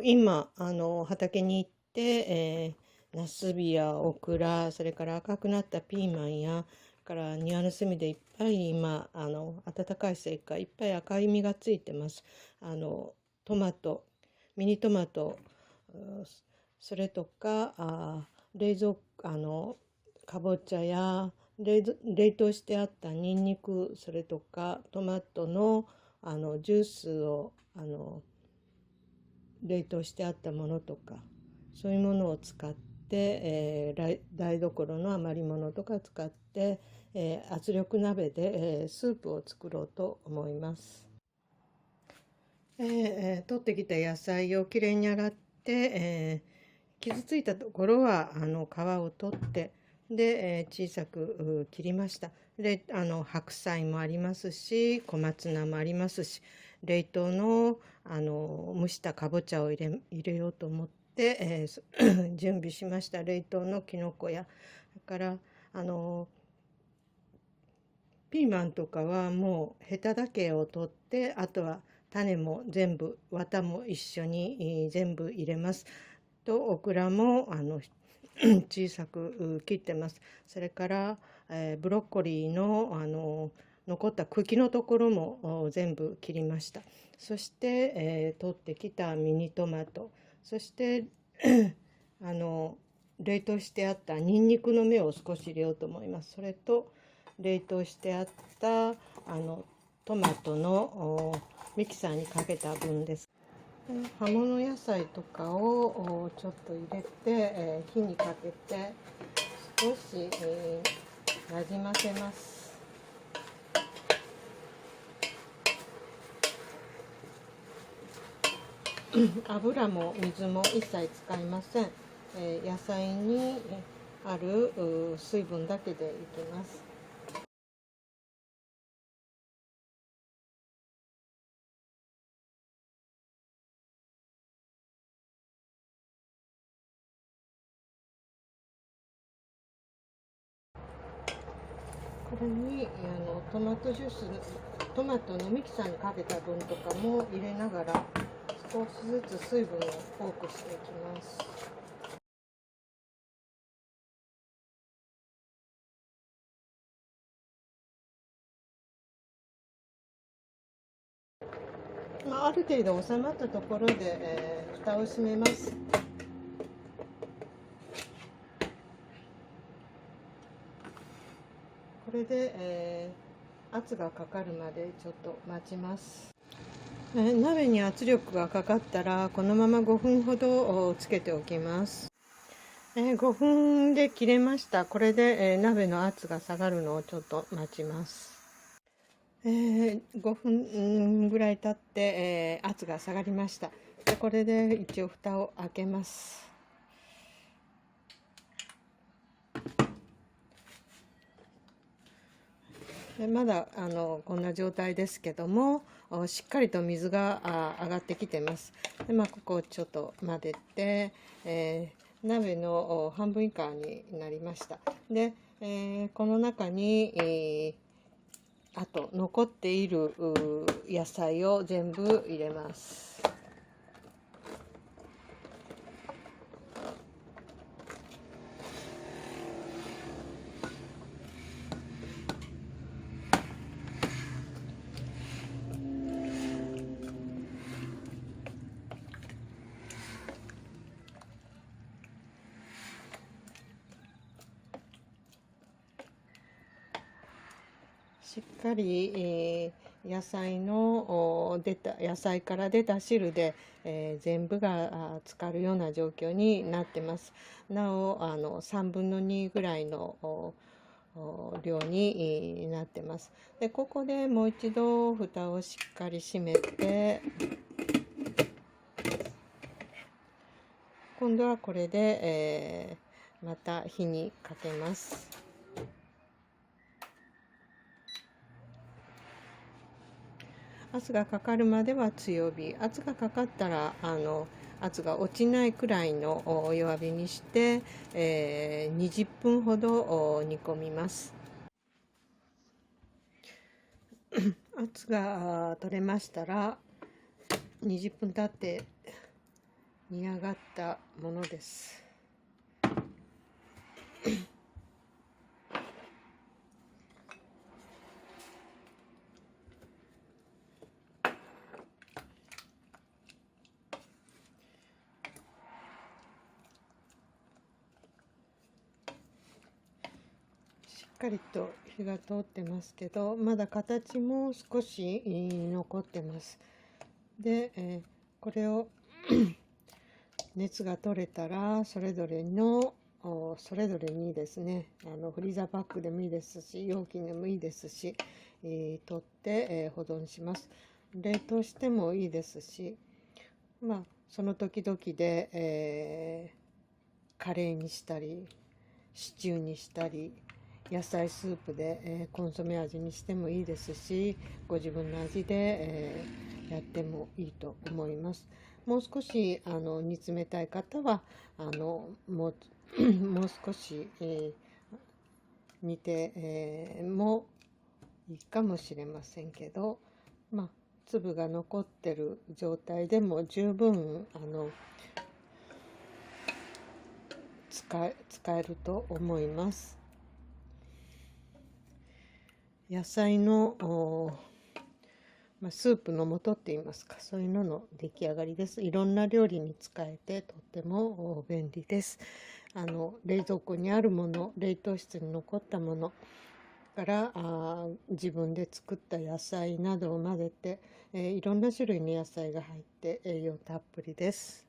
今畑に行って、ナスビやオクラ、それから赤くなったピーマンや、から庭の隅でいっぱい今暖かいせいかいっぱい赤い実がついてます。トマト、ミニトマト、それとか冷蔵かぼちゃや冷凍してあったニンニク、それとかトマトのジュースを冷凍してあったものとか、そういうものを使って、台所の余り物とか使って、圧力鍋で、スープを作ろうと思います。取ってきた野菜をきれいに洗って、傷ついたところは皮を取って、で、小さく切りました。で、白菜もありますし、小松菜もありますし、冷凍の蒸したかぼちゃを入れようと思って、準備しました。冷凍のきのこや、それからピーマンとかはもうヘタだけを取って、あとは種も全部、綿も一緒に全部入れます。と、オクラも小さく切ってます。それから、ブロッコリーの残った茎のところも全部切りました。そして、取ってきたミニトマト、そして冷凍してあったニンニクの芽を少し入れようと思います。それと冷凍してあったトマトのミキサーにかけた分です。葉物野菜とかをちょっと入れて、火にかけて少し、なじませます。油も水も一切使いません。野菜にある水分だけでいきます。これにトマトジュース、トマトのミキサーにかけた分とかも入れながら、少しずつ水分を多くしていきます。ある程度収まったところで、蓋を閉めます。これで、圧がかかるまでちょっと待ちます。鍋に圧力がかかったらこのまま5分ほどつけておきます。5分で切れました。これで、鍋の圧が下がるのをちょっと待ちます。5分ぐらい経って、圧が下がりました。でこれで一応蓋を開けます。でまだこんな状態ですけども、しっかりと水が上がってきてます。でここをちょっと混ぜて、鍋の半分以下になりました。で、この中に、あと残っている野菜を全部入れます。しっかり、野菜から出た汁で、全部が浸かるような状況になってます。なお3分の2ぐらいの量になってます。でここでもう一度蓋をしっかり閉めて、今度はこれで、また火にかけます。圧がかかるまでは強火、圧がかかったら圧が落ちないくらいの弱火にして、20分ほど煮込みます。圧が取れましたら20分経って煮上がったものです。しっかりと火が通ってますけど、まだ形も少し残ってます。で、これを熱が取れたらそれぞれにですね、フリーザーバッグでもいいですし、容器でもいいですし、取って、保存します。冷凍してもいいですし、その時々で、カレーにしたりシチューにしたり、野菜スープで、コンソメ味にしてもいいですし、ご自分の味で、やってもいいと思います。もう少し煮詰めたい方はもう少し、煮て、もいいかもしれませんけど、粒が残ってる状態でも十分使えると思います。野菜のスープの素って言いますか、そういうのの出来上がりです。いろんな料理に使えてとっても便利です。冷蔵庫にあるもの、冷凍室に残ったものから自分で作った野菜などを混ぜて、いろんな種類の野菜が入って栄養たっぷりです。